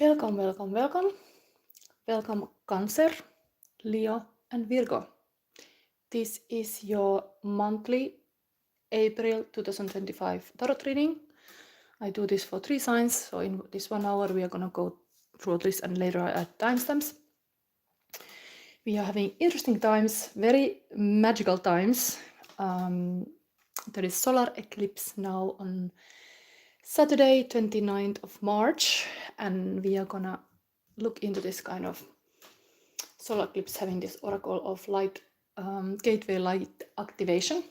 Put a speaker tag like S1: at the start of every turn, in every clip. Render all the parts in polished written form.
S1: Welcome, welcome, welcome. Welcome Cancer, Leo and Virgo. This is your monthly April 2025 tarot reading. I do this for 3 signs, so in this 1 hour we are gonna go through this and later I add timestamps. We are having interesting times, very magical times. There is solar eclipse now on Saturday, 29th of March, and we are gonna look into this kind of solar eclipse having this oracle of light, gateway light activation.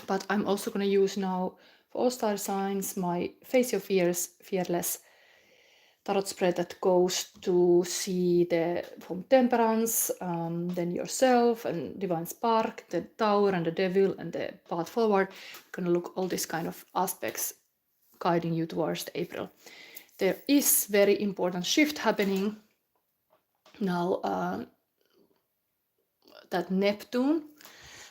S1: But I'm also gonna use now for all star signs my Face Your Fears, Fearless tarot spread that goes to see the from temperance, then yourself and divine spark, the tower and the devil and the path forward. Gonna look all these kind of aspects guiding you towards the April. There is very important shift happening now that Neptune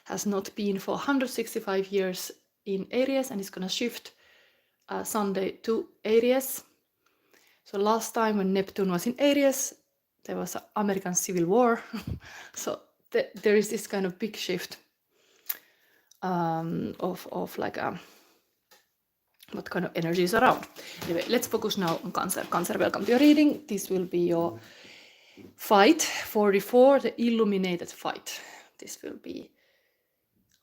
S1: has not been for 165 years in Aries and is gonna shift Sunday to Aries. So last time when Neptune was in Aries, there was an American Civil War. So there is this kind of big shift of like what kind of energy is around. Anyway, let's focus now on Cancer. Cancer, welcome to your reading. This will be your fight 44, the illuminated fight. This will be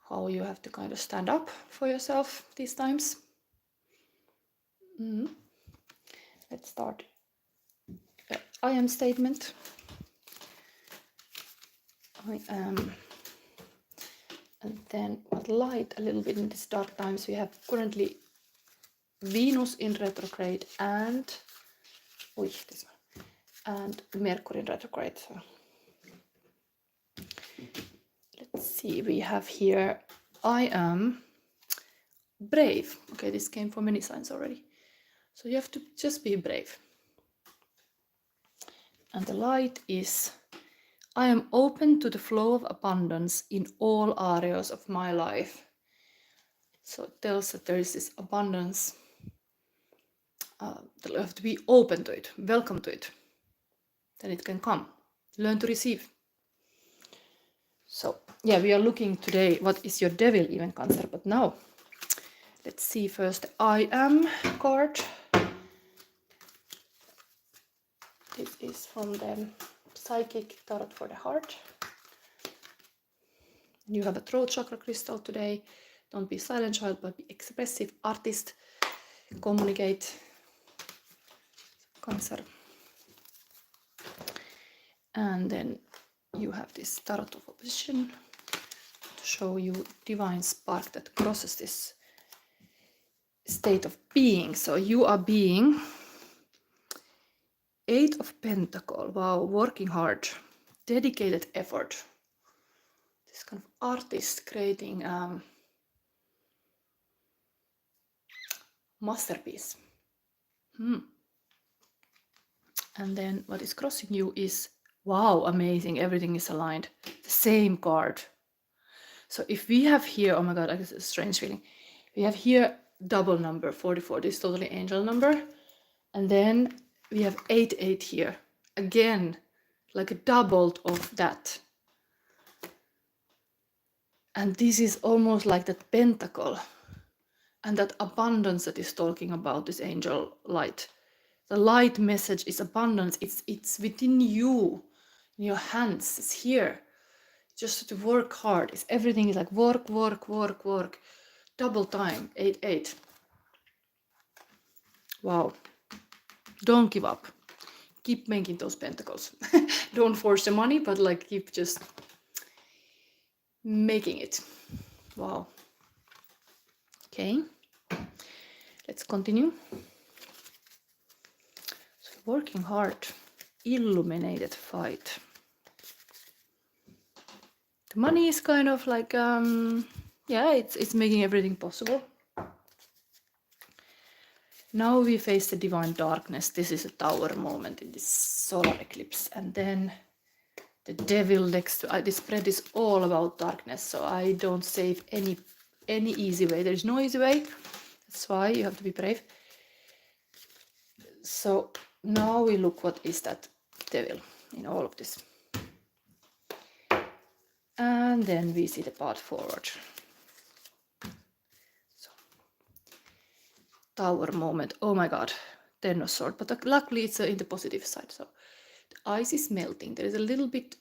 S1: how you have to kind of stand up for yourself these times. Let's start. I am statement. I am. And then what light a little bit in these dark times. We have currently Venus in retrograde and this one, and Mercury in retrograde. So let's see. We have here I am brave. Okay, this came for many signs already. So you have to just be brave. And the light is I am open to the flow of abundance in all areas of my life. So it tells that there is this abundance. That you have to be open to it, welcome to it. Then it can come. Learn to receive. So yeah, we are looking today what is your devil even, Cancer. But now let's see first the I am card. This is from the Psychic Tarot for the Heart. You have a throat chakra crystal today. Don't be silent child, but be expressive artist. Communicate, Cancer. And then you have this tarot of opposition to show you divine spark that crosses this state of being. So you are being 8 of Pentacles. Wow, working hard, dedicated effort. This kind of artist creating masterpiece. And then what is crossing you is, wow, amazing, everything is aligned. The same card. So if we have here, oh my god, it's a strange feeling. We have here double number 44, this is totally angel number. And then we have 88 here. Again, like a doubled of that. And this is almost like that pentacle. And that abundance that is talking about this angel light. The light message is abundance. It's within you, in your hands. It's here. Just to work hard. Everything is like work. Double time. 8. Wow. Don't give up. Keep making those pentacles. Don't force the money, but like keep just making it. Wow. Okay. Let's continue. So working hard. Illuminated fight. The money is kind of like, yeah, it's making everything possible. Now we face the divine darkness. This is a tower moment in this solar eclipse. And then the devil next to this spread is all about darkness. So I don't save any easy way. There is no easy way. That's why you have to be brave. So now we look what is that devil in all of this. And then we see the path forward. So, Tower moment. Oh my god. Ten of Swords. But luckily it's in the positive side. So the ice is melting. There is a little bit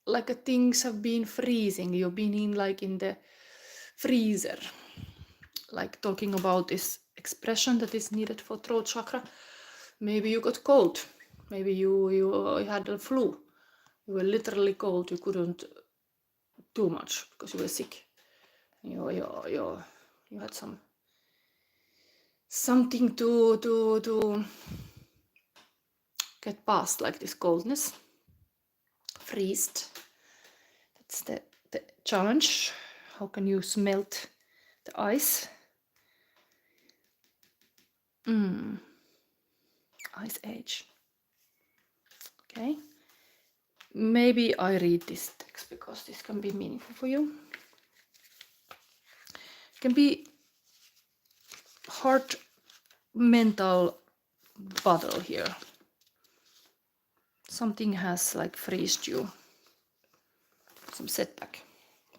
S1: like things have been freezing. You've been in the freezer. Like talking about this expression that is needed for throat chakra. Maybe you got cold. Maybe you had a flu. You were literally cold. You couldn't do much because you were sick. You had something to get past, like this coldness. Freezed. That's the challenge. How can you smelt the ice? Ice Age. Okay. Maybe I read this text because this can be meaningful for you. It can be hard mental battle here. Something has like freezed you. Some setback.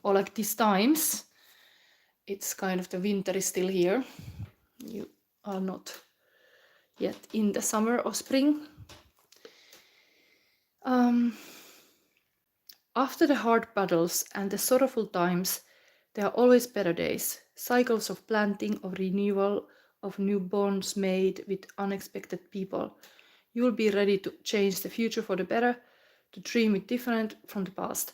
S1: Or like these times, it's kind of the winter is still here. You are not yet in the summer or spring. After the hard battles and the sorrowful times, there are always better days. Cycles of planting, of renewal, of new bonds made with unexpected people. You will be ready to change the future for the better, to dream it different from the past.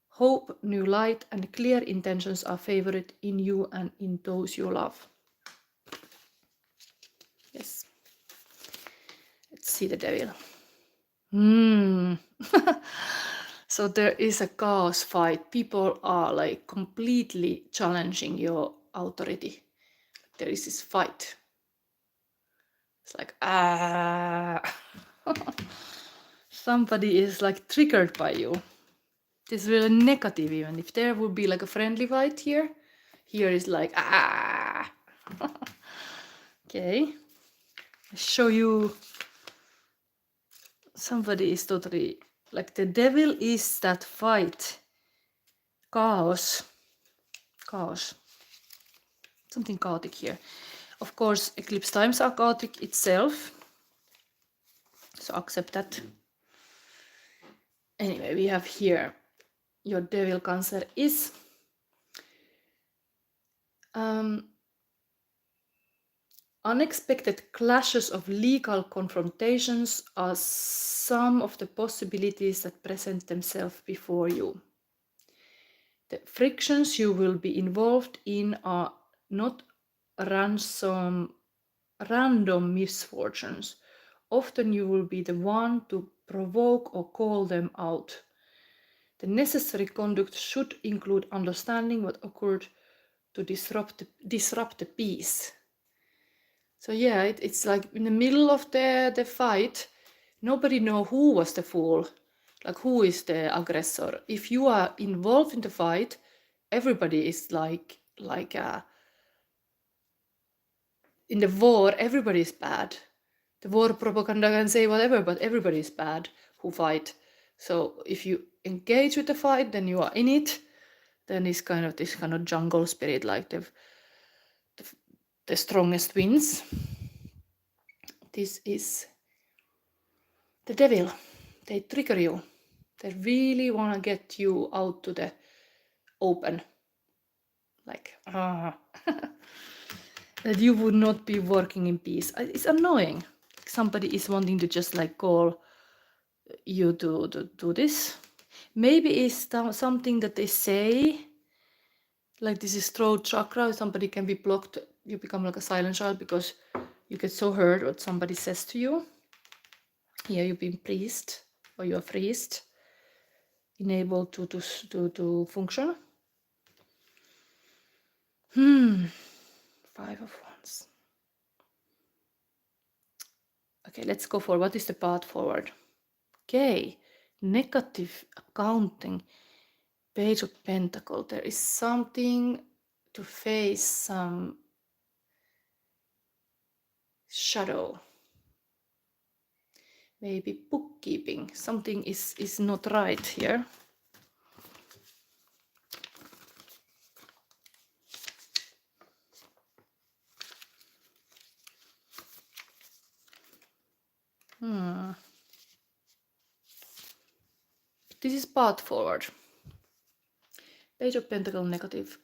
S1: Hope, new light, and clear intentions are favored in you and in those you love. Yes. Let's see the devil. So there is a chaos fight. People are like completely challenging your authority. There is this fight. It's like, somebody is like triggered by you. It's really negative even. If there would be like a friendly fight here is like, Okay. I show you. Somebody is totally like the devil is that fight. Chaos. Something chaotic here. Of course, eclipse times are chaotic itself. So accept that. Anyway, we have here your devil Cancer is unexpected clashes of legal confrontations are some of the possibilities that present themselves before you. The frictions you will be involved in are not random misfortunes. Often you will be the one to provoke or call them out. The necessary conduct should include understanding what occurred to disrupt the peace. So yeah, it's like in the middle of the fight, nobody knows who was the fool, like who is the aggressor. If you are involved in the fight, everybody is like in the war, everybody is bad. The war propaganda can say whatever, but everybody is bad who fight. So if you engage with the fight, then you are in it. Then it's kind of this kind of jungle spirit, like the strongest wins. This is the devil. They trigger you. They really want to get you out to the open. Like, that you would not be working in peace. It's annoying. Somebody is wanting to just like call you to do this. Maybe it's something that they say, like this is throat chakra. Somebody can be blocked. You become like a silent child because you get so hurt what somebody says to you. Here you've been priest or you are freezed, unable to function. 5 of Wands. Okay, let's go for what is the path forward. Okay, negative accounting, Page of Pentacles. There is something to face, some shadow. Maybe bookkeeping. Something is not right here. This is path forward. Page of Pentacle negative.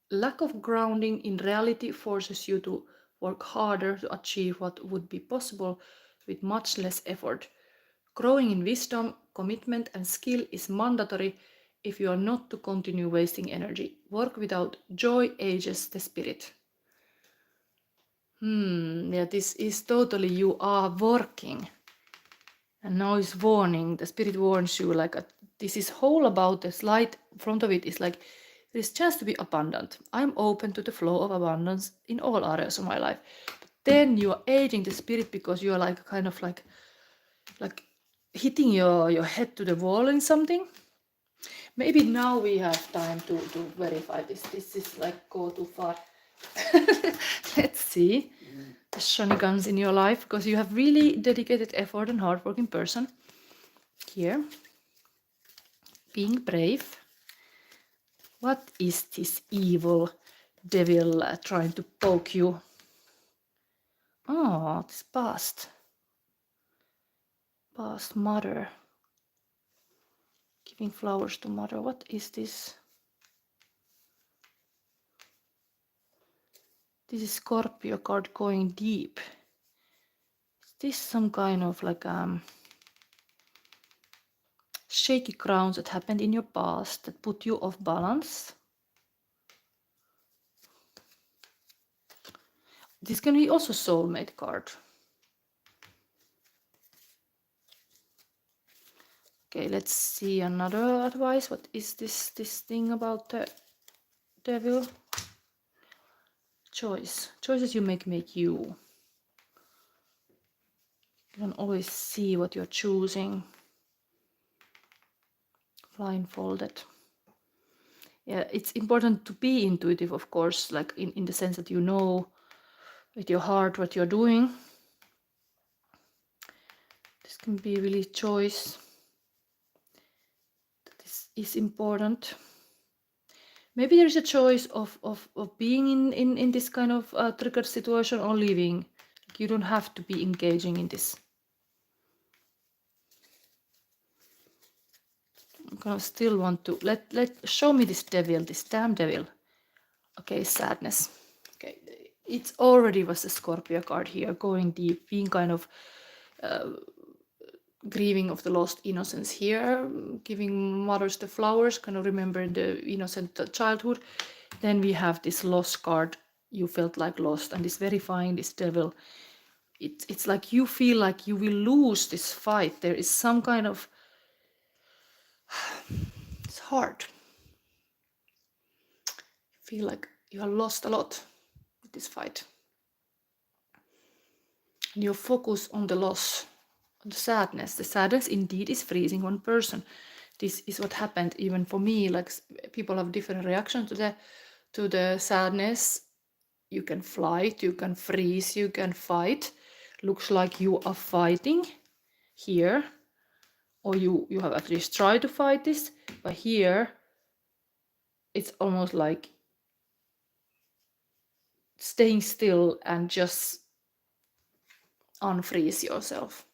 S1: Lack of grounding in reality forces you to work harder to achieve what would be possible with much less effort. Growing in wisdom, commitment, and skill is mandatory if you are not to continue wasting energy. Work without joy ages the spirit. Yeah, this is totally you are working. And now is warning. The spirit warns you like this is whole about the slide in front of it is like there is chance to be abundant. I'm open to the flow of abundance in all areas of my life. But then you are aging the spirit because you are like kind of like hitting your head to the wall in something. Maybe now we have time to verify this. This is like go too far. Let's see the shenanigans in your life because you have really dedicated effort and hardworking person here. Being brave. What is this evil devil trying to poke you? Oh, this past mother. Giving flowers to mother. What is this? This is Scorpio card going deep. Is this some kind of like shaky grounds that happened in your past that put you off balance? This can be also soulmate card. Okay, let's see another advice. What is this thing about the devil? Choices you make you. You can always see what you're choosing. Blindfolded. Yeah, it's important to be intuitive, of course, like in the sense that you know with your heart what you're doing. This can be really choice. This is important. Maybe there is a choice of being in this kind of triggered situation or leaving. You don't have to be engaging in this. I'm gonna still want to show me this devil, this damn devil. Okay, sadness. Okay, it already was a Scorpio card here, going deep, being kind of grieving of the lost innocence here, giving mothers the flowers, kind of remembering the innocent childhood. Then we have this lost card, you felt like lost, and this verifying this devil. It's like you feel like you will lose this fight. There is some kind of it's hard. You feel like you have lost a lot with this fight. And your focus on the loss, on the sadness. The sadness indeed is freezing one person. This is what happened even for me. Like people have different reactions to the sadness. You can flight, you can freeze, you can fight. Looks like you are fighting here, or you have at least tried to fight this, but here it's almost like staying still and just unfreeze yourself,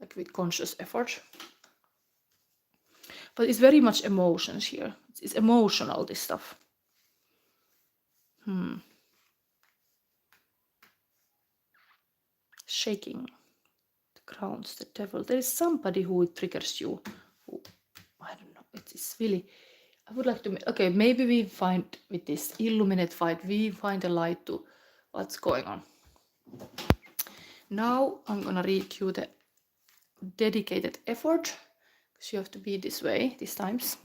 S1: like with conscious effort. But it's very much emotions here. It's emotional, this stuff. Shaking. The crowns, the devil. There is somebody who triggers you. Who, I don't know. It's really... I would like to... Okay, maybe we find with this illuminate fight, we find a light to what's going on. Now I'm gonna read you the dedicated effort, because you have to be this way these times.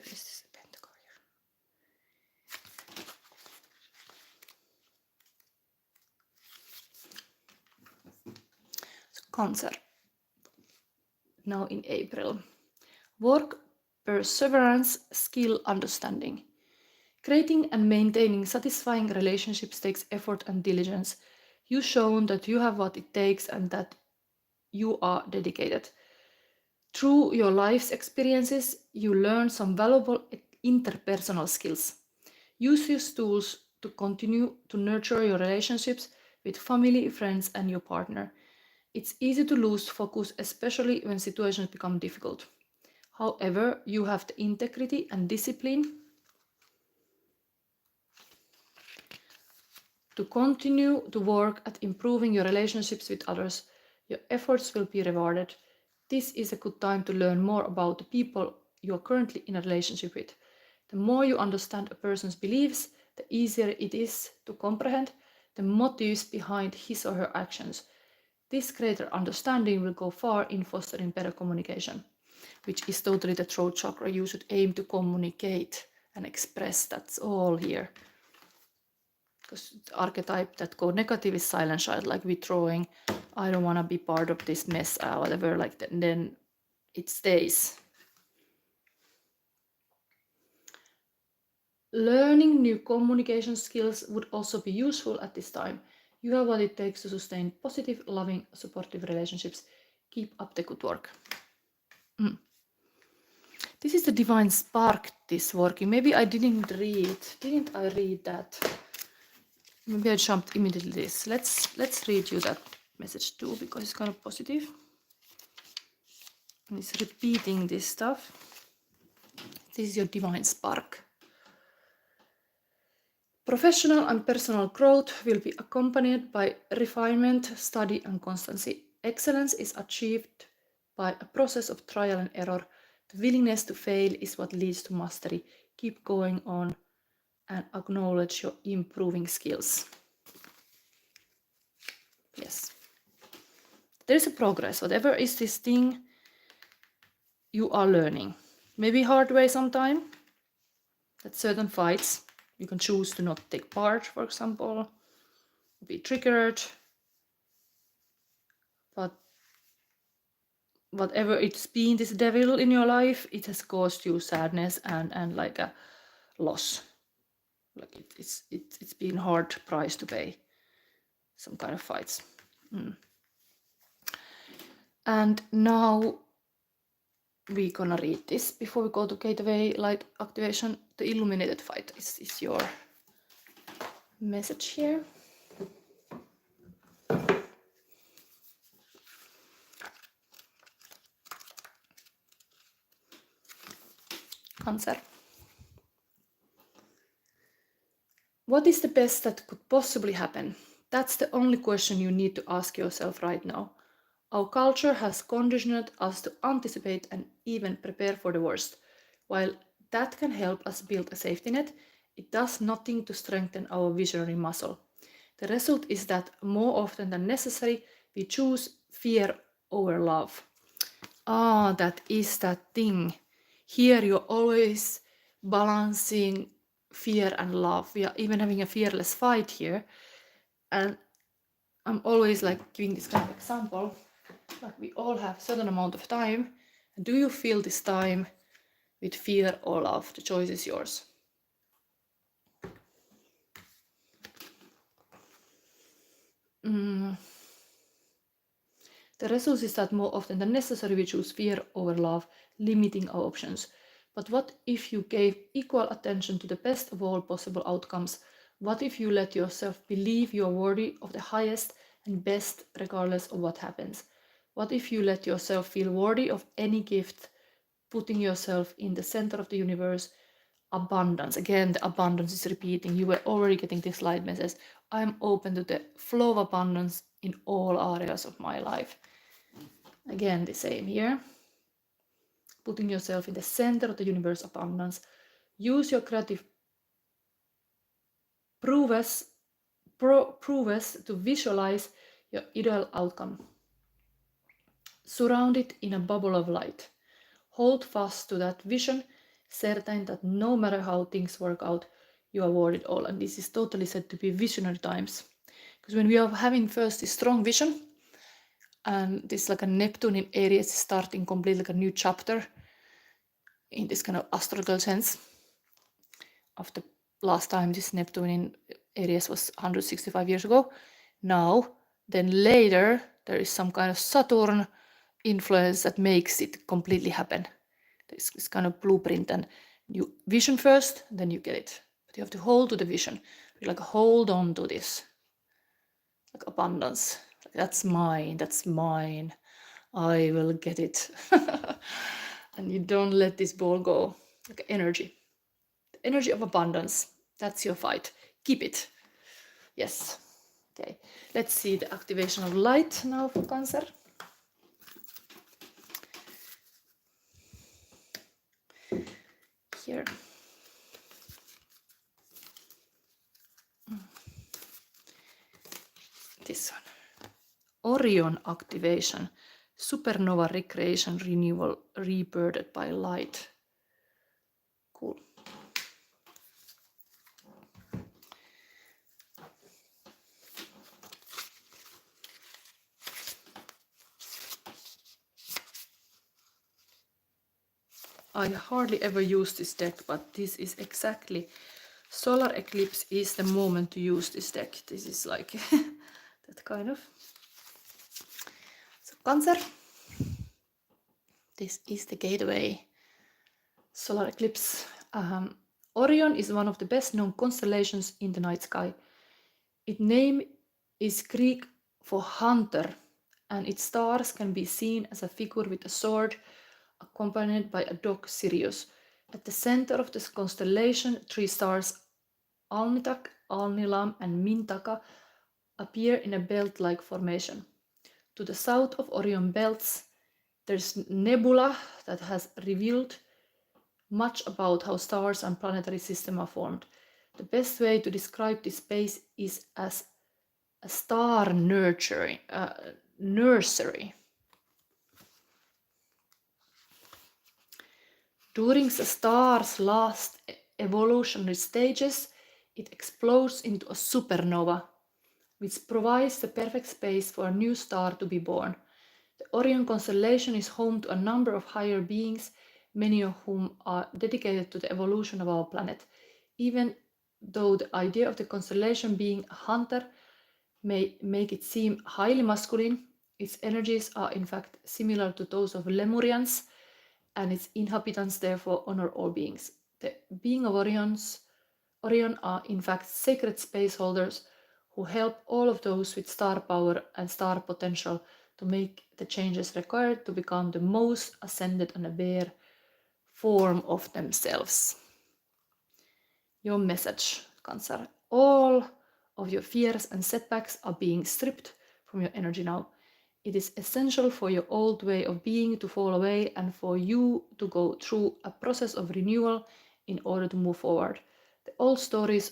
S1: is this pentacle here? So Cancer. Now in April. Work, perseverance, skill, understanding. Creating and maintaining satisfying relationships takes effort and diligence. You've shown that you have what it takes and that you are dedicated. Through your life's experiences, you learn some valuable interpersonal skills. Use these tools to continue to nurture your relationships with family, friends, and your partner. It's easy to lose focus, especially when situations become difficult. However, you have the integrity and discipline to continue to work at improving your relationships with others. Your efforts will be rewarded. This is a good time to learn more about the people you are currently in a relationship with. The more you understand a person's beliefs, the easier it is to comprehend the motives behind his or her actions. This greater understanding will go far in fostering better communication, which is totally the throat chakra. You should aim to communicate and express. That's all here. Because the archetype that go negative is silent child, like withdrawing. I don't want to be part of this mess, whatever, like that. And then it stays. Learning new communication skills would also be useful at this time. You have what it takes to sustain positive, loving, supportive relationships. Keep up the good work. This is the divine spark, this working. Maybe I didn't read. Didn't I read that? Maybe I jumped immediately this. Let's read you that message too, because it's kind of positive. And it's repeating this stuff. This is your divine spark. Professional and personal growth will be accompanied by refinement, study, and constancy. Excellence is achieved by a process of trial and error. The willingness to fail is what leads to mastery. Keep going on and acknowledge your improving skills. Yes. There is a progress. Whatever is this thing, you are learning. Maybe hard way sometime. At certain fights, you can choose to not take part, for example, be triggered. But whatever it's been, this devil in your life, it has caused you sadness and like a loss. Like it's been hard price to pay. Some kind of fights. And now we're gonna read this before we go to gateway light activation. The illuminated fight is your message here. Cancer. What is the best that could possibly happen? That's the only question you need to ask yourself right now. Our culture has conditioned us to anticipate and even prepare for the worst. While that can help us build a safety net, it does nothing to strengthen our visionary muscle. The result is that more often than necessary, we choose fear over love. That is that thing. Here you're always balancing fear and love. We are even having a fearless fight here. And I'm always like giving this kind of example. Like we all have a certain amount of time. Do you fill this time with fear or love? The choice is yours. The result is that more often than necessary we choose fear over love, limiting our options. But what if you gave equal attention to the best of all possible outcomes? What if you let yourself believe you are worthy of the highest and best regardless of what happens? What if you let yourself feel worthy of any gift, putting yourself in the center of the universe? Abundance. Again, the abundance is repeating. You were already getting this light message. I'm open to the flow of abundance in all areas of my life. Again, the same here. Putting yourself in the center of the universe, abundance. Use your creative prowess to visualize your ideal outcome. Surround it in a bubble of light. Hold fast to that vision. certain that no matter how things work out, you award it all. And this is totally said to be visionary times. Because when we are having first this strong vision, and this like a Neptune in Aries starting completely like a new chapter in this kind of astrological sense. After last time this Neptune in Aries was 165 years ago. Now, then later, there is some kind of Saturn influence that makes it completely happen. This kind of blueprint, and you vision first, then you get it. But you have to hold to the vision. You like hold on to this. Like abundance. Like, that's mine, that's mine. I will get it. And you don't let this ball go. Like energy. The energy of abundance. That's your fight. Keep it. Yes. Okay. Let's see the activation of light now for Cancer. Here. This one. Orion activation. Supernova recreation renewal rebirthed by light. Cool. I hardly ever use this deck, but this is exactly Solar Eclipse is the moment to use this deck. This is like that kind of. So Cancer, this is the gateway. Solar Eclipse. Orion is one of the best known constellations in the night sky. Its name is Greek for hunter, and its stars can be seen as a figure with a sword accompanied by a dog Sirius. At the center of this constellation, three stars Alnitak, Alnilam, and Mintaka appear in a belt-like formation. To the south of Orion belts, there's nebula that has revealed much about how stars and planetary systems are formed. The best way to describe this space is as a star nursery. During the star's last evolutionary stages, it explodes into a supernova, which provides the perfect space for a new star to be born. The Orion constellation is home to a number of higher beings, many of whom are dedicated to the evolution of our planet. Even though the idea of the constellation being a hunter may make it seem highly masculine, its energies are in fact similar to those of Lemurians, and its inhabitants therefore honor all beings. The being of Orion are in fact sacred space holders who help all of those with star power and star potential to make the changes required to become the most ascended and aware form of themselves. Your message, Cancer. All of your fears and setbacks are being stripped from your energy now. It is essential for your old way of being to fall away and for you to go through a process of renewal in order to move forward. The old stories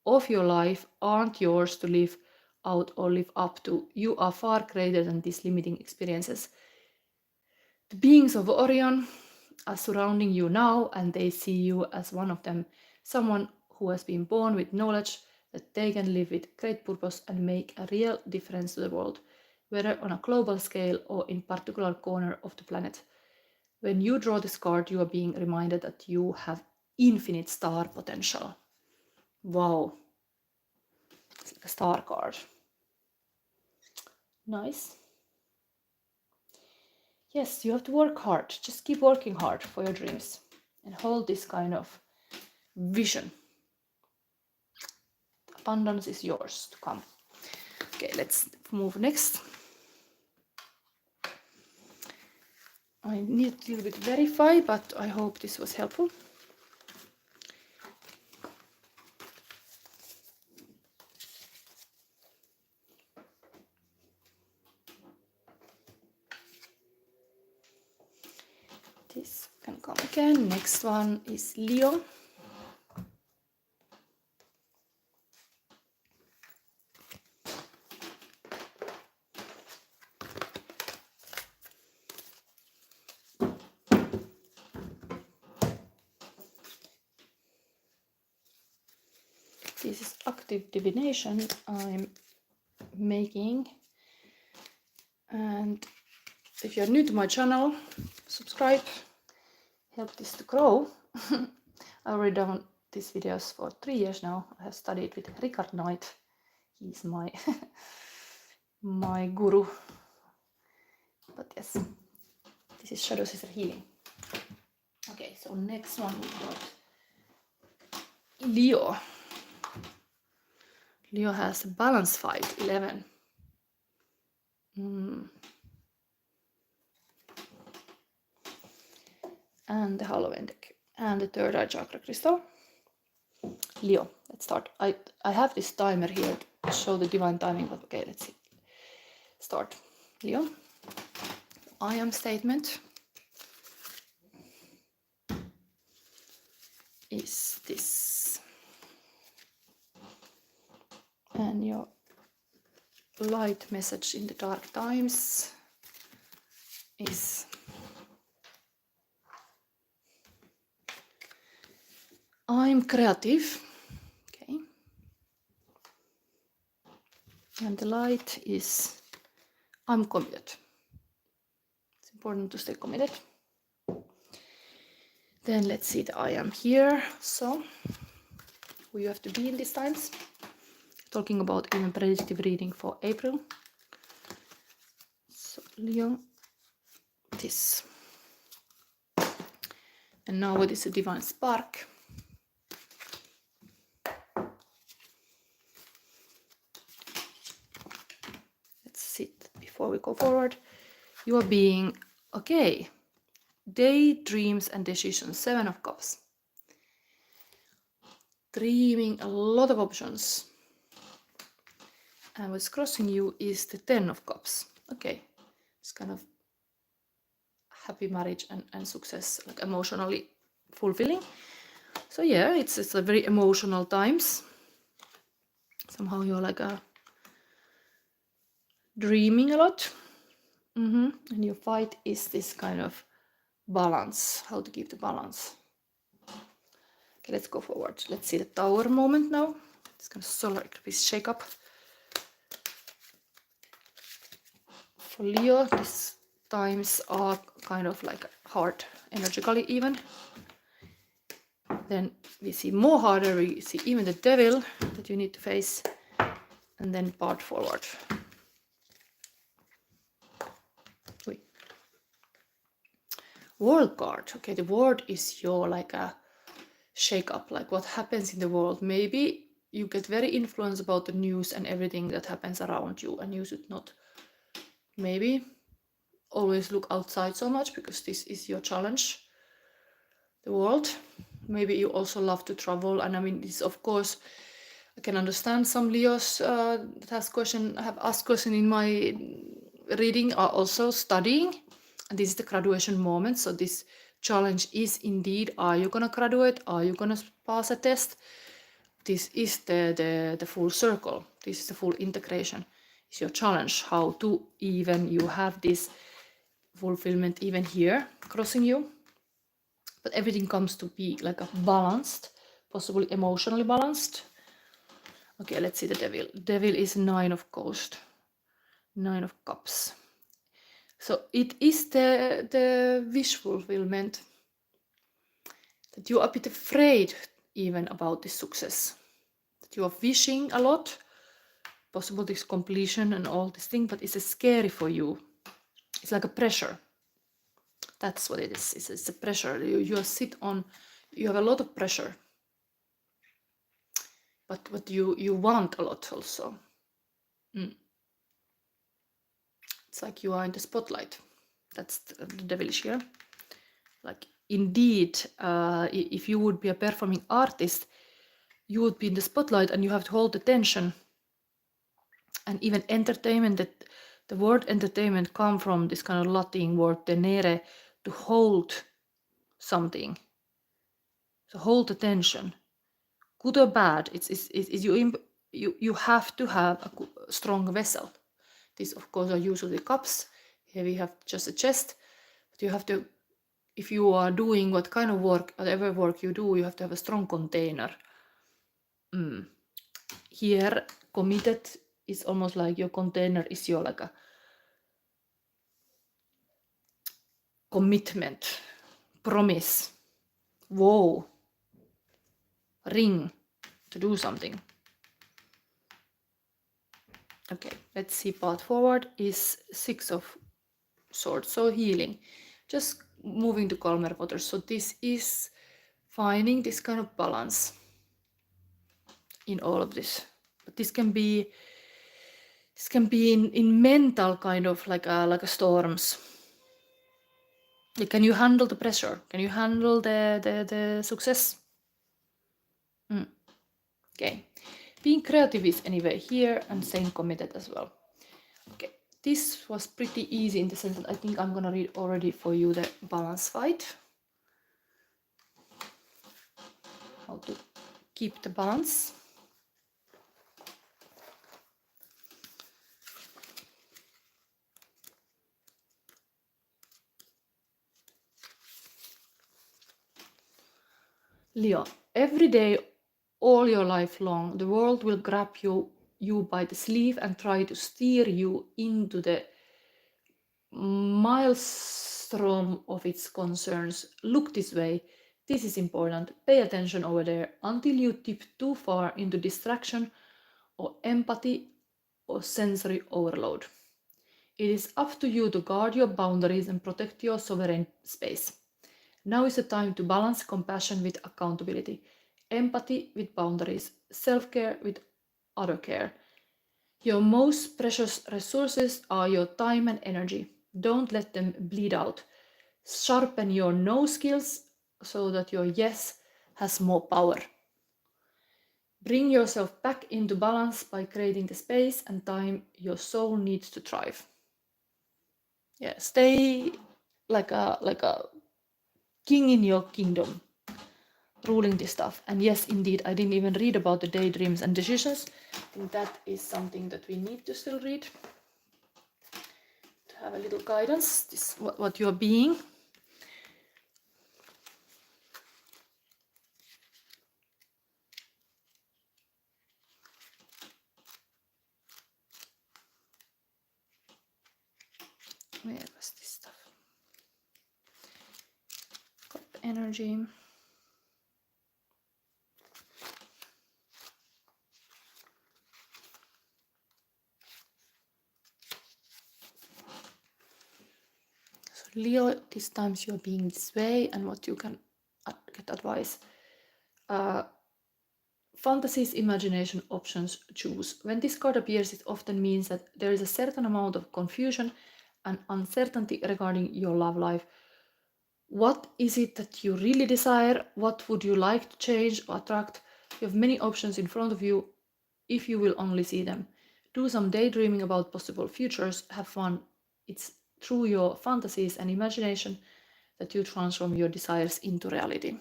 S1: of your life aren't yours to live out or live up to. You are far greater than these limiting experiences. The beings of Orion are surrounding you now, and they see you as one of them, someone who has been born with knowledge that they can live with great purpose and make a real difference to the world, whether on a global scale or in a particular corner of the planet. When you draw this card, you are being reminded that you have infinite star potential. Wow. It's like a star card. Nice. Yes, you have to work hard. Just keep working hard for your dreams and hold this kind of vision. Abundance is yours to come. Okay, let's move next. I need a little bit verify, but I hope this was helpful. This can come again. Next one is Leo. This is active divination I'm making, and if you're new to my channel, subscribe, help this to grow. I've already done these videos for 3 years now. I have studied with Richard Knight. He's my my guru. But yes, this is Shadow Sister Healing. Okay, so next one we got Leo. Leo has a balance fight, 11. And the Halloween deck. And the third eye chakra crystal. Leo, let's start. I have this timer here to show the divine timing, but okay, let's see. Start. Leo, I am statement is this. And your light message in the dark times is I'm creative. Okay. And the light is I'm committed. It's important to stay committed. Then let's see the I am here. So who you have to be in these times. Talking about even predictive reading for April. So Leo, this. And now what is a divine spark? Let's sit before we go forward. You are being, okay, daydreams and decisions, 7 of Cups. Dreaming a lot of options. And what's crossing you is the 10 of Cups. Okay, it's kind of happy marriage and success, like emotionally fulfilling. So yeah, it's a very emotional times. Somehow you're like dreaming a lot. And your fight is this kind of balance, how to keep the balance. Okay, let's go forward. Let's see the Tower moment now. It's kind of Solar Eclipse shake up. For Leo, these times are kind of like hard, energetically even. Then we see more harder, we see even the Devil that you need to face, and then part forward. World card. Okay, the world is your like a shake up, like what happens in the world. Maybe you get very influenced about the news and everything that happens around you, and you should not maybe always look outside so much, because this is your challenge, the world. Maybe you also love to travel, and I mean, this of course I can understand some Leos that have asked question in my reading are also studying, and this is the graduation moment. So this challenge is indeed, are you gonna graduate? Are you gonna pass a test? This is the full circle. This is the full integration. It's your challenge, how to even you have this fulfillment even here crossing you. But everything comes to be like a balanced, possibly emotionally balanced. Okay, let's see the Devil. Devil is 9 of Coast, 9 of Cups. So it is the wish fulfillment, that you are a bit afraid even about this success, that you are wishing a lot, possible this completion and all this thing, but it's scary for you. It's like a pressure. That's what it is. It's a pressure. You sit on, you have a lot of pressure, but you want a lot also. It's like you are in the spotlight. That's the devilish here. Like indeed, if you would be a performing artist, you would be in the spotlight and you have to hold the tension. And even entertainment, that the word entertainment come from this kind of Latin word tenere, to hold something. So hold the tension. Good or bad, you have to have a strong vessel. These of course are usually cups. Here we have just a chest, but you have to, if you are doing what kind of work, whatever work you do, you have to have a strong container. here committed is almost like your container is your like a commitment, promise, vow, ring to do something. Okay, let's see. Path forward is 6 of Swords, so healing, just moving to calmer waters. So this is finding this kind of balance in all of this. But this can be in mental kind of like a storms. Like, can you handle the pressure? Can you handle the success? Okay. Being creative is anyway here and staying committed as well. Okay. This was pretty easy in the sense that I think I'm gonna read already for you the balance fight. How to keep the balance. Leo, every day, all your life long, the world will grab you by the sleeve and try to steer you into the maelstrom of its concerns. Look this way. This is important. Pay attention over there until you tip too far into distraction or empathy or sensory overload. It is up to you to guard your boundaries and protect your sovereign space. Now is the time to balance compassion with accountability, empathy with boundaries, self-care with other care. Your most precious resources are your time and energy. Don't let them bleed out. Sharpen your no skills so that your yes has more power. Bring yourself back into balance by creating the space and time your soul needs to thrive. Yeah, stay like a king in your kingdom, ruling this stuff. And yes, indeed, I didn't even read about the daydreams and decisions. I think that is something that we need to still read to have a little guidance. This what you are being. Where was this stuff? Got the energy. So Leo, these times you're being this way, and what you can get advice. Fantasies, imagination, options, choose. When this card appears, it often means that there is a certain amount of confusion and uncertainty regarding your love life. What is it that you really desire? What would you like to change or attract? You have many options in front of you if you will only see them. Do some daydreaming about possible futures. Have fun. It's through your fantasies and imagination that you transform your desires into reality.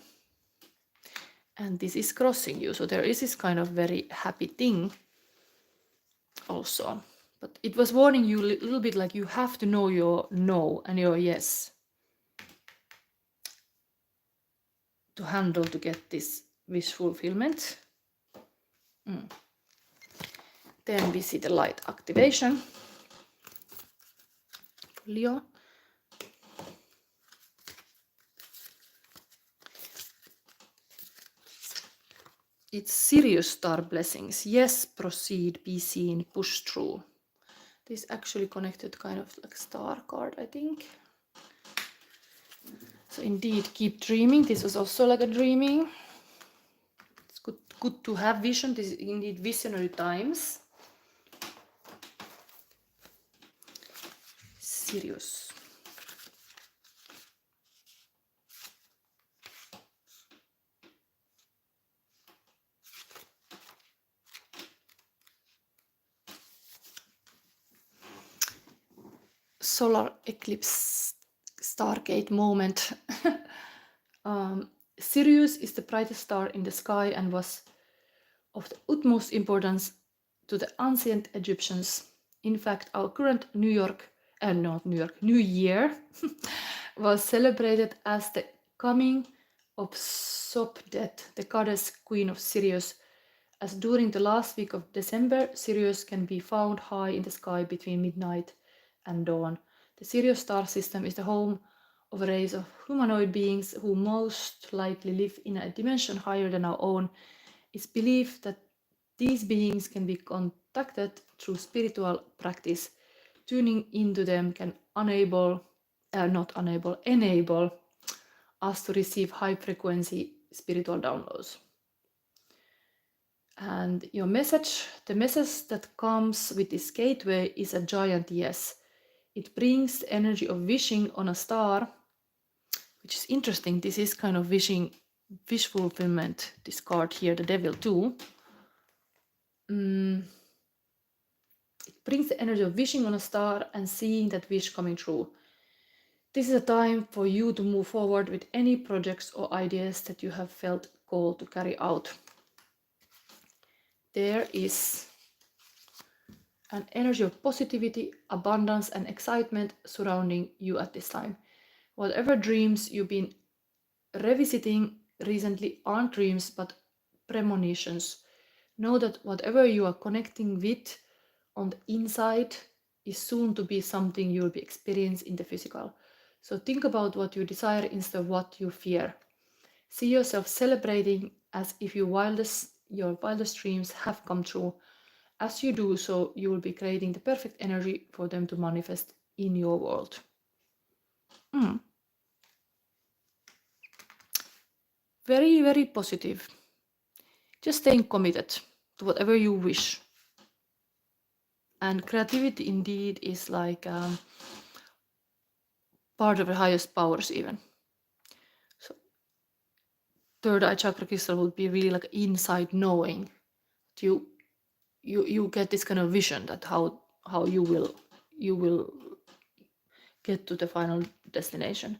S1: And this is crossing you, so there is this kind of very happy thing also. But it was warning you a little bit, like you have to know your no and your yes to handle, to get this wish fulfillment. Then we see the light activation for Leo. It's serious star blessings. Yes, proceed, be seen, push through. This actually connected kind of like star card, I think. So indeed, keep dreaming. This was also like a dreaming. It's good to have vision. This is indeed visionary times. Serious. Solar Eclipse Stargate moment. Sirius is the brightest star in the sky and was of the utmost importance to the ancient Egyptians. In fact, our current New Year was celebrated as the coming of Sobdet, the goddess queen of Sirius, as during the last week of December, Sirius can be found high in the sky between midnight and dawn. The Sirius star system is the home of a race of humanoid beings who most likely live in a dimension higher than our own. It's believed that these beings can be contacted through spiritual practice. Tuning into them can enable us to receive high frequency spiritual downloads. And the message that comes with this gateway is a giant yes. It brings the energy of wishing on a star, which is interesting. This is kind of wish fulfillment, this card here, the devil too. It brings the energy of wishing on a star and seeing that wish coming true. This is a time for you to move forward with any projects or ideas that you have felt called to carry out. There is an energy of positivity, abundance, and excitement surrounding you at this time. Whatever dreams you've been revisiting recently aren't dreams but premonitions. Know that whatever you are connecting with on the inside is soon to be something you will be experiencing in the physical. So think about what you desire instead of what you fear. See yourself celebrating as if your wildest dreams have come true. As you do so, you will be creating the perfect energy for them to manifest in your world. Very, very positive. Just staying committed to whatever you wish. And creativity indeed is like part of the highest powers even. So third eye chakra crystal would be really like inside knowing. You get this kind of vision that how you will get to the final destination.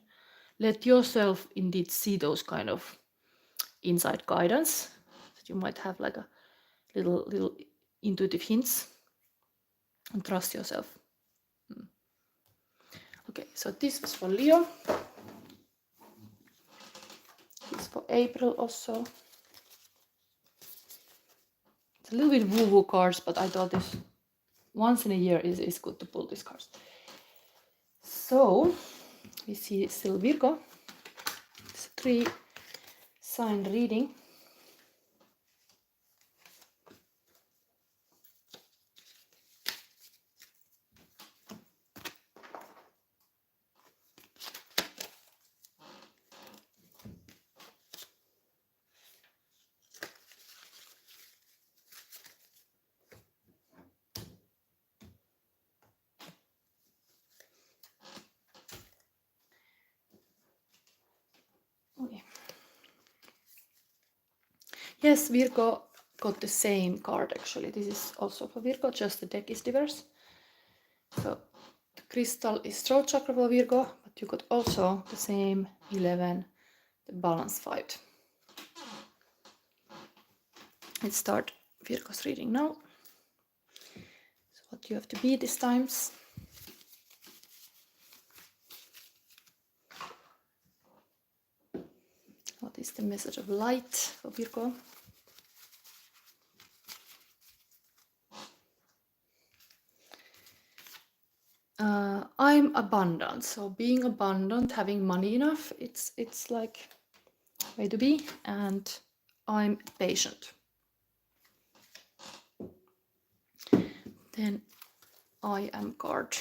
S1: Let yourself indeed see those kind of inside guidance that you might have, like a little intuitive hints, and trust yourself. Okay, so this was for Leo. This is for April also. It's a little bit woo-woo cards, but I thought this once in a year is good to pull these cards. So we see still Virgo. It's a 3-sign reading. Yes, Virgo got the same card actually. This is also for Virgo, just the deck is diverse. So the crystal is throat chakra for Virgo, but you got also the same 11, the balance 5. Let's start Virgo's reading now. So what you have to be these times. What is the message of light for Virgo? I'm abundant. So being abundant, having money enough, it's like way to be. And I'm patient. Then I am card.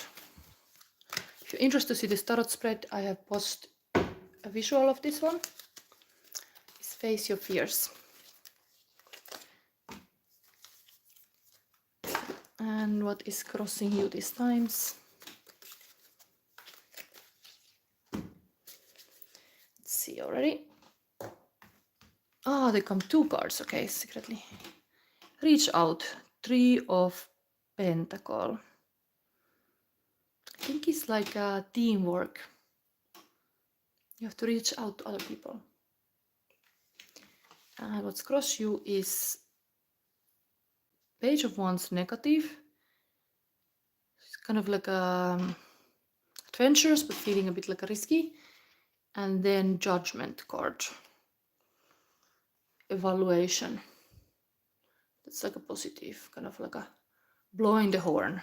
S1: If you're interested to see this tarot spread, I have posted a visual of this one. It's Face Your Fears. And what is crossing you these times? Let's see already. They come 2 cards, okay, secretly. Reach out, 3 of Pentacle. I think it's like a teamwork. You have to reach out to other people. And what's crossed you is Page of Wands negative. It's kind of like adventures, but feeling a bit like a risky. And then Judgment card. Evaluation. It's like a positive, kind of like a blowing the horn.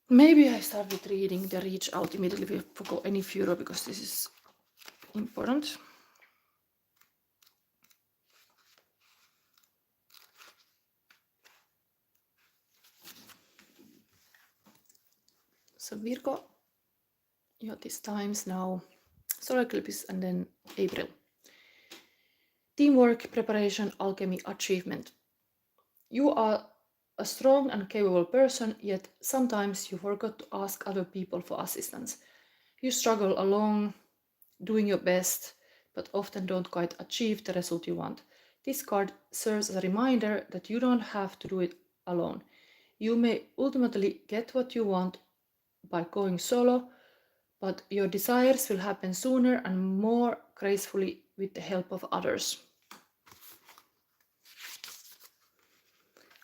S1: Maybe I start with reading the reach out immediately before any VIRGO, because this is important. So VIRGO, these times now, Solar Eclipse and then April. Teamwork, preparation, alchemy, achievement. You are a strong and capable person, yet sometimes you forget to ask other people for assistance. You struggle along, doing your best, but often don't quite achieve the result you want. This card serves as a reminder that you don't have to do it alone. You may ultimately get what you want by going solo, but your desires will happen sooner and more gracefully with the help of others.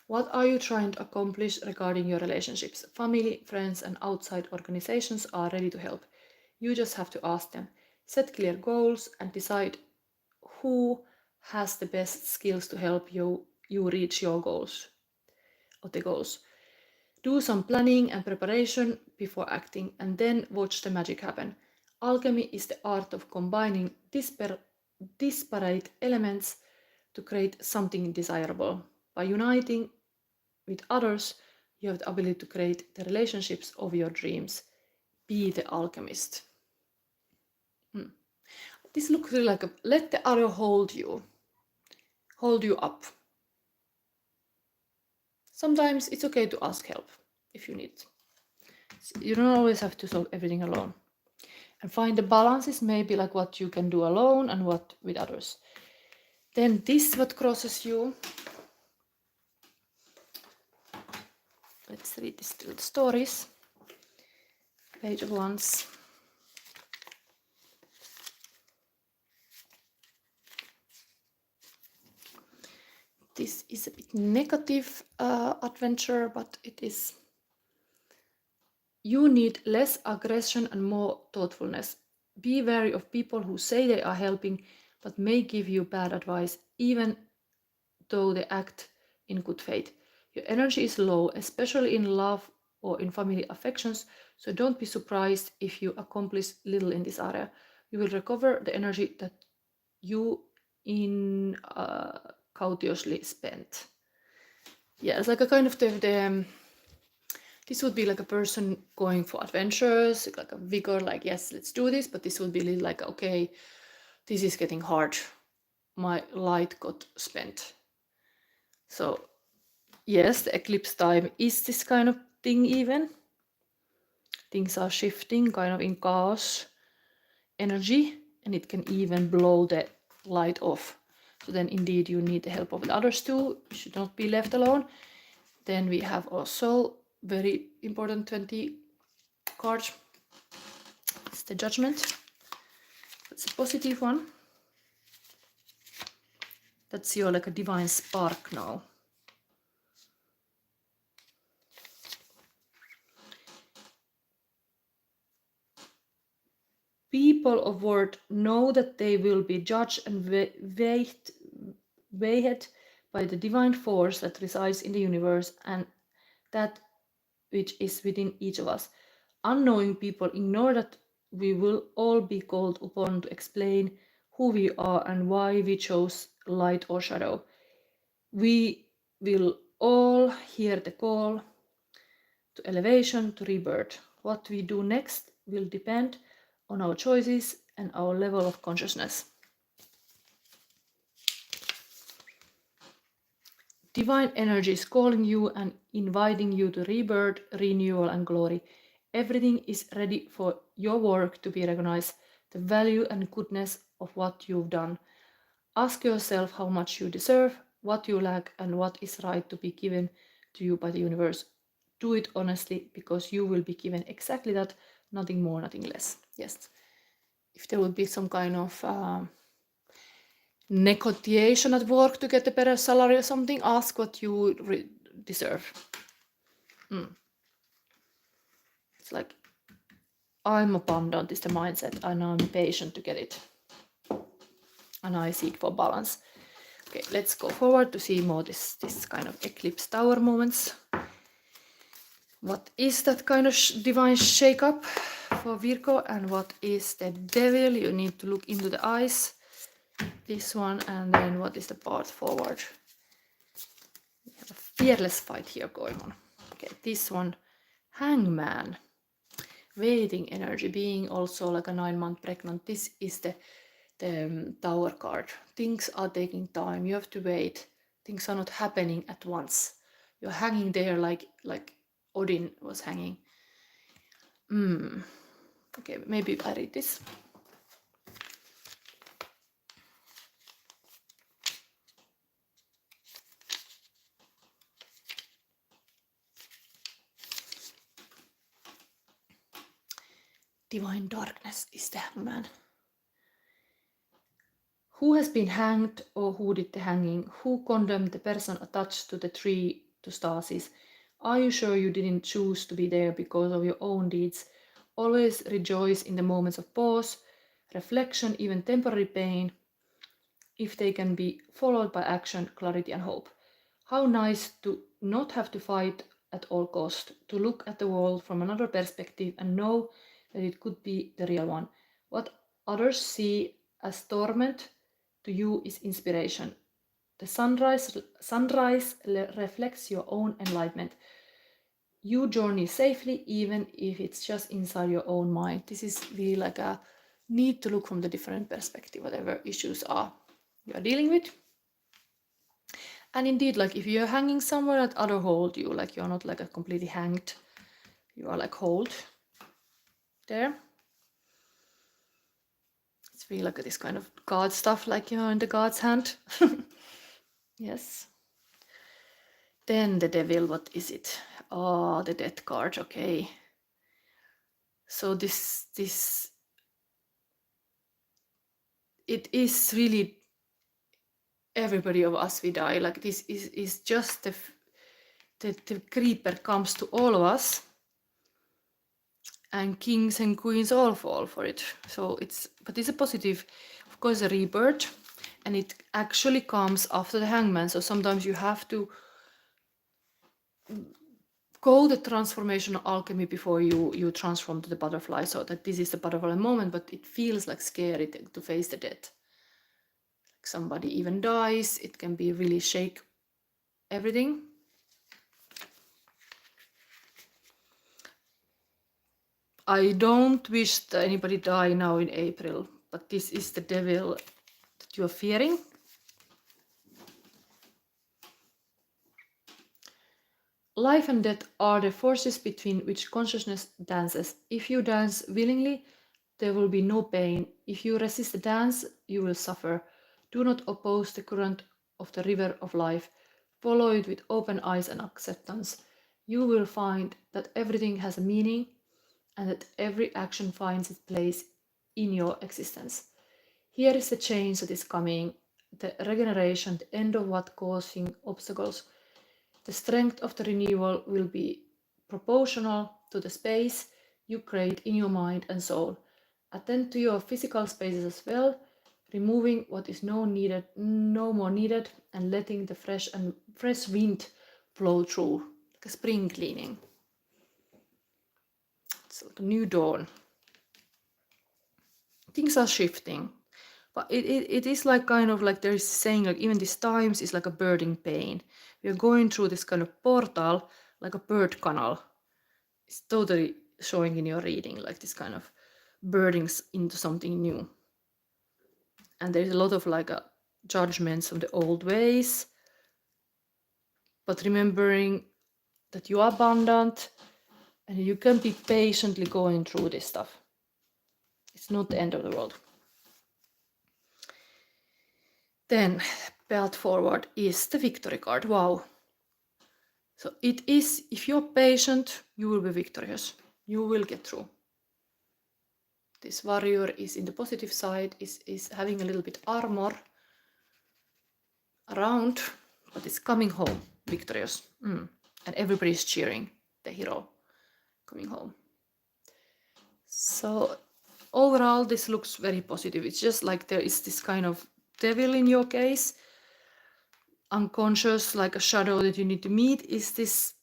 S1: What are you trying to accomplish regarding your relationships? Family, friends, and outside organizations are ready to help. You just have to ask them. Set clear goals and decide who has the best skills to help you reach your goals or the goals. Do some planning and preparation before acting, and then watch the magic happen. Alchemy is the art of combining disparate elements to create something desirable. By uniting with others, you have the ability to create the relationships of your dreams. Be the alchemist. This looks really like let the other hold you up. Sometimes it's okay to ask help if you need. You don't always have to solve everything alone. And find the balances, maybe like what you can do alone and what with others. Then this what crosses you. Let's read these little stories. Page of Wands. This is a bit negative adventure, but it is. You need less aggression and more thoughtfulness. Be wary of people who say they are helping, but may give you bad advice, even though they act in good faith. Your energy is low, especially in love or in family affections, so don't be surprised if you accomplish little in this area. You will recover the energy that you incautiously spent. Yeah, it's like a kind of this would be like a person going for adventures, like a vigor, like yes, let's do this, but this would be like, okay, this is getting hard. My light got spent. So yes, the eclipse time is this kind of thing even. Things are shifting kind of in chaos energy, and it can even blow the light off. So then indeed you need the help of the others too. You should not be left alone. Then we have also very important 20 card. It's the Judgment. That's a positive one. That's your like a divine spark now. People of worth know that they will be judged and weighed by the divine force that resides in the universe and that which is within each of us. Unknowing people ignore that we will all be called upon to explain who we are and why we chose light or shadow. We will all hear the call to elevation, to rebirth. What we do next will depend on our choices and our level of consciousness. Divine energy is calling you and inviting you to rebirth, renewal, and glory. Everything is ready for your work to be recognized, the value and goodness of what you've done. Ask yourself how much you deserve, what you lack, and what is right to be given to you by the universe. Do it honestly, because you will be given exactly that, nothing more, nothing less. Yes. If there would be some kind of negotiation at work to get a better salary or something, ask what you deserve. It's like I'm abundant is the mindset, and I'm patient to get it. And I seek for balance. Okay, let's go forward to see more this kind of eclipse tower moments. What is that kind of divine shake-up for Virgo, and what is the devil? You need to look into the eyes. This one, and then what is the path forward? We have a fearless fight here going on. Okay, this one, hangman. Waiting energy, being also like a 9-month pregnant. This is the tower card. Things are taking time. You have to wait. Things are not happening at once. You're hanging there like Odin was hanging. Okay, maybe I read this. Divine darkness is the hangman. Who has been hanged, or who did the hanging? Who condemned the person attached to the tree to stasis? Are you sure you didn't choose to be there because of your own deeds? Always rejoice in the moments of pause, reflection, even temporary pain, if they can be followed by action, clarity, and hope. How nice to not have to fight at all cost, to look at the world from another perspective and know that it could be the real one. What others see as torment, to you is inspiration. The sunrise reflects your own enlightenment. You journey safely, even if it's just inside your own mind. This is really like a need to look from the different perspective, whatever issues are you are dealing with. And indeed, like if you're hanging somewhere, that other hold you, like you're not like a completely hanged, you are like hold there. It's really like this kind of God stuff, like you're in the God's hand. Yes. Then the devil, what is it? Oh, the death card, okay. So this it is really everybody of us we die. Like this is just the creeper comes to all of us, and kings and queens all fall for it. So but it's a positive, of course, a rebirth, and it actually comes after the hangman. So sometimes you have to go the transformational alchemy before you transform to the butterfly. So that this is the butterfly moment, but it feels like scary to face the death. Like somebody even dies, it can be really shake everything. I don't wish that anybody die now in April, but this is the devil that you are fearing. Life and death are the forces between which consciousness dances. If you dance willingly, there will be no pain. If you resist the dance, you will suffer. Do not oppose the current of the river of life. Follow it with open eyes and acceptance. You will find that everything has a meaning, and that every action finds its place in your existence. Here is the change that is coming, the regeneration, the end of what causing obstacles. The strength of the renewal will be proportional to the space you create in your mind and soul. Attend to your physical spaces as well, removing what is no more needed, and letting the fresh wind flow through, like a spring cleaning. It's like a new dawn. Things are shifting, but it is like kind of like there is saying like even these times is like a birding pain. We are going through this kind of portal, like a bird canal. It's totally showing in your reading, like this kind of birdings into something new. And there's a lot of like judgments of the old ways, but remembering that you are abundant and you can be patiently going through this stuff. It's not the end of the world. Then path forward is the victory card. Wow. So it is, if you're patient, you will be victorious. You will get through. This warrior is in the positive side, is having a little bit armor around, but it's coming home victorious. And everybody's cheering the hero coming home. So overall, this looks very positive. It's just like there is this kind of devil in your case, unconscious, like a shadow that you need to meet. Is this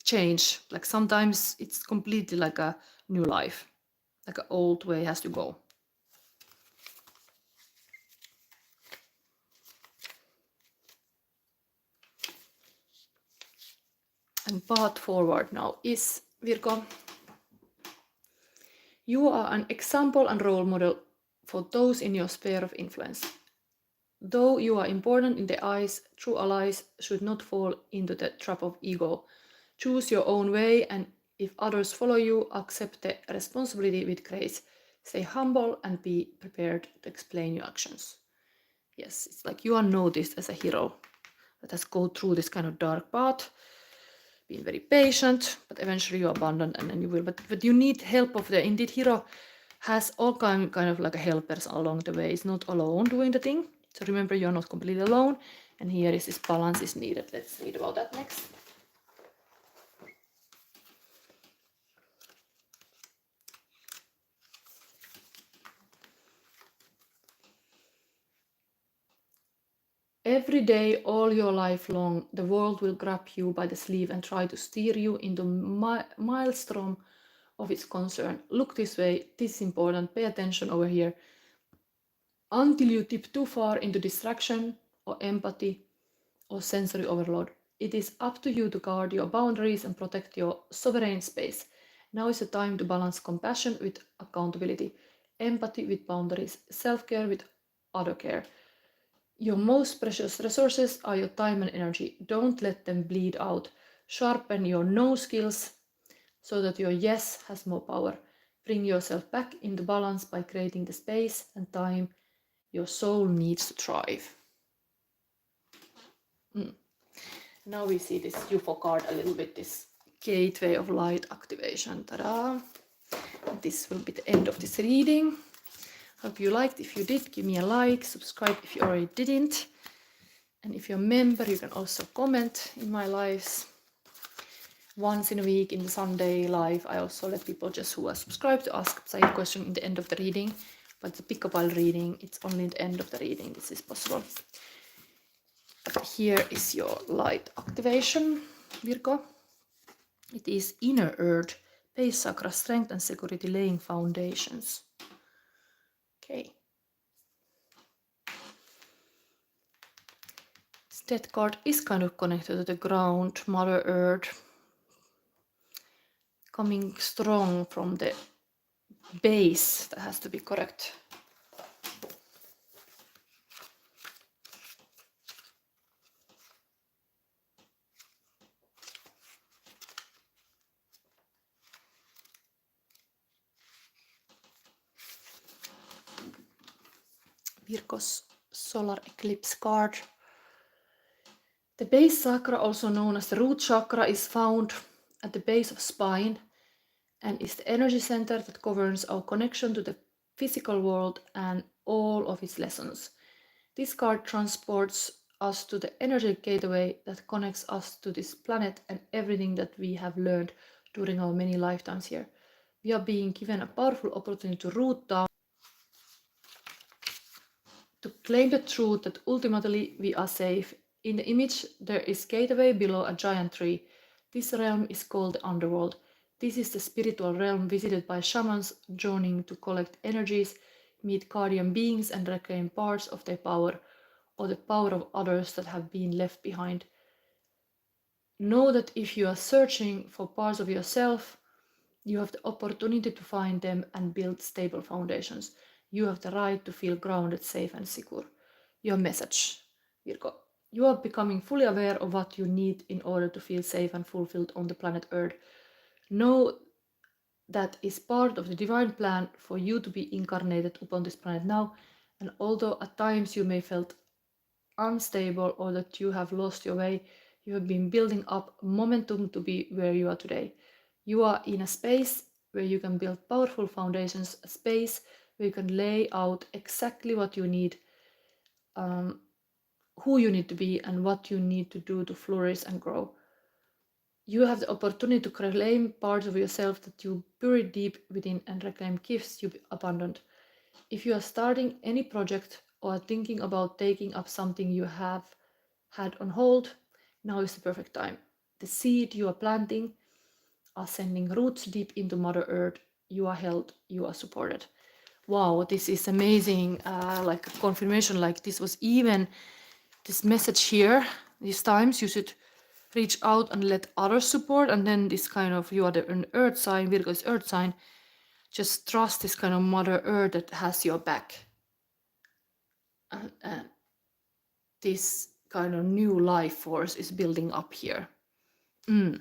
S1: change? Like sometimes it's completely like a new life, like an old way has to go. And path forward now is Virgo. You are an example and role model for those in your sphere of influence. Though you are important in the eyes, true allies should not fall into the trap of ego. Choose your own way, and if others follow you, accept the responsibility with grace. Stay humble and be prepared to explain your actions. Yes, it's like you are noticed as a hero that has gone through this kind of dark path, been very patient, but eventually you abandon and then you will. But you need help of the indeed hero has all kind of like helpers along the way. It's not alone doing the thing. So remember, you're not completely alone. And here is this balance is needed. Let's read about that next. Every day, all your life long, the world will grab you by the sleeve and try to steer you into maelstrom of its concern. Look this way, this is important, pay attention over here. Until you tip too far into distraction or empathy or sensory overload, it is up to you to guard your boundaries and protect your sovereign space. Now is the time to balance compassion with accountability, empathy with boundaries, self-care with other care. Your most precious resources are your time and energy. Don't let them bleed out. Sharpen your no skills so that your yes has more power. Bring yourself back into balance by creating the space and time your soul needs to thrive. Now we see this UFO card a little bit, this gateway of light activation. Ta-da! This will be the end of this reading. Hope you liked. If you did, give me a like, subscribe if you already didn't. And if you're a member, you can also comment in my lives. Once in a week in the Sunday live, I also let people just who are subscribed to ask a question in the end of the reading. But the pick-a-pile reading, it's only in the end of the reading this is possible. Here is your light activation, Virgo. It is inner earth, base chakra, strength and security, laying foundations. Okay. This death card is kind of connected to the ground, Mother Earth, coming strong from the base. That has to be correct. Virgo's Solar Eclipse card. The base chakra, also known as the root chakra, is found at the base of spine and is the energy center that governs our connection to the physical world and all of its lessons. This card transports us to the energy gateway that connects us to this planet and everything that we have learned during our many lifetimes here. We are being given a powerful opportunity to root down, to claim the truth that ultimately we are safe. In the image, there is gateway below a giant tree. This realm is called the underworld. This is the spiritual realm visited by shamans journeying to collect energies, meet guardian beings, and reclaim parts of their power, or the power of others that have been left behind. Know that if you are searching for parts of yourself, you have the opportunity to find them and build stable foundations. You have the right to feel grounded, safe, and secure. Your message, Virgo. You are becoming fully aware of what you need in order to feel safe and fulfilled on the planet Earth. Know that is part of the divine plan for you to be incarnated upon this planet now. And although at times you may felt unstable or that you have lost your way, you have been building up momentum to be where you are today. You are in a space where you can build powerful foundations, a space where you can lay out exactly what you need, who you need to be, and what you need to do to flourish and grow. You have the opportunity to claim parts of yourself that you bury deep within and reclaim gifts you abandoned. If you are starting any project or thinking about taking up something you have had on hold, now is the perfect time. The seed you are planting are sending roots deep into Mother Earth. You are held, you are supported. Wow, this is amazing. Like a confirmation, like this was even this message here. These times you should reach out and let others support, and then this kind of, you are an earth sign, Virgo is earth sign, just trust this kind of Mother Earth that has your back. And this kind of new life force is building up here. So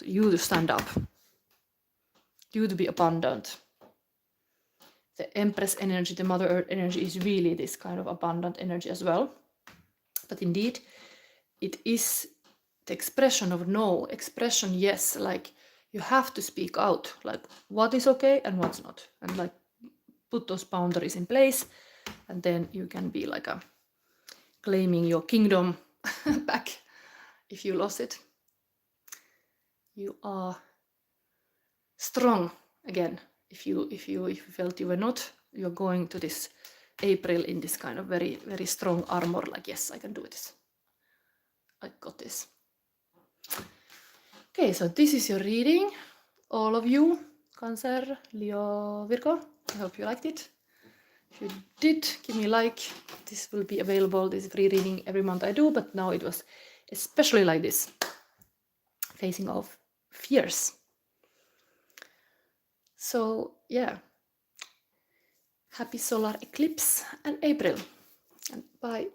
S1: you to stand up, you to be abundant. The Empress energy, the Mother Earth energy is really this kind of abundant energy as well. But indeed, it is the expression of no, expression yes, like you have to speak out, like what is okay and what's not, and like put those boundaries in place, and then you can be like a claiming your kingdom back if you lost it. You are strong again. If you felt you were not, you're going to this April in this kind of very, very strong armor, like yes, I can do this. I got this. Okay, so this is your reading. All of you, Cancer, Leo, Virgo. I hope you liked it. If you did, give me a like. This will be available, this free reading, every month I do, but now it was especially like this. Facing off fears. So yeah, happy solar eclipse and April, and bye.